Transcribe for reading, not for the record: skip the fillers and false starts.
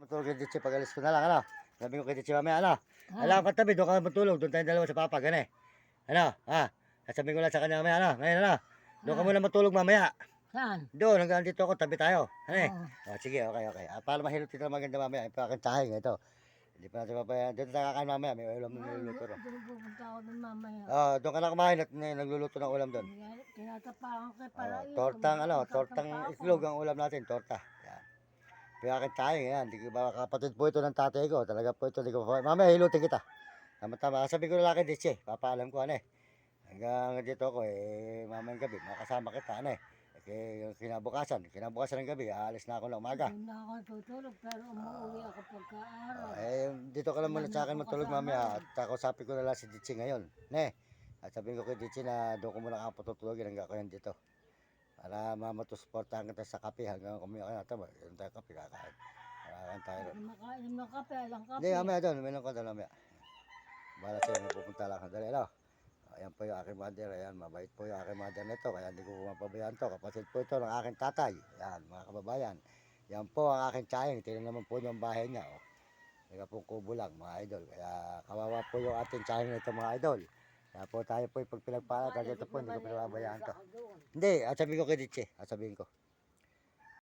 matulog kay Dichi pag alis ko na lang, ano? Sabi ko kay Dichi mamaya, ano? Alam ko tabi, doon ka matulog, doon tayong dalawa sa papa, gani. Ano? Sasabihin ko lang sa kanya mamaya, ano? Ngayon, ano? Doon ka muna matulog mamaya. Saan? Doon, hanggang dito ako, tabi tayo. Ano eh? Oo. Sige, okay. Para mahilot kita maganda mamaya, ipakin tahing, ito. Hindi pa natin papayan. Dito tayo kakain mamaya, may ulam na niluluto ro. Doon pupunta ako doon mamaya. Doon ka na kumain at nagluluto ng ulam doon. Tinatapakan kay para Tortang itlog ang ulam natin, torta. Yan. Piyakin tayo, yan. Di ko ba kapatid po ito ng tatay ko. Talaga po ito, di ko pa. Mamaya hilutin kita. Tama-tama. Sabi ko na lang kay Diche, papaalam ko ano eh. Hanggang dito ako mamayang gabi, makasama kita ano eh. Kinabukasan ng gabi, aalis na ako ng umaga. Doon na ako tutulog pero umuwi ako pagka-araw. Dito ka lang muna sa akin matulog mamaya at kausapin ko na lang si Diche ngayon. Ne? At sabihin ko kay Diche na doon ko muna ako patutulogin hanggang ako yan dito. Para matusuportahan kita sa kape hanggang kumiyak na tayo. Yung tayo kape kakain. Kakain tayo rin. Makainom ng kape, alang kape. Hindi, mamaya doon. Uminom ko doon mamaya. Bahala sa'yo, may pupunta lang. Dali, ano? Ayan po yung aking mother. Ayan, mabait po yung aking mother nito. Kaya hindi ko mapabayaan to. Kapatid po ito ng aking tatay. Ayan, mga kababayan. Yan po ang aking tsayeng. Tingnan naman po yung bahay niya. Oh. Teka pong kubo lang, mga idol. Kaya kawawa po yung ating tsayeng nito, mga idol. Kaya po tayo po yung pagpinagpala. Kasi ito po, hindi ko pinababayaan to. Hindi, at sabihin ko kay Diche. At sabihin ko.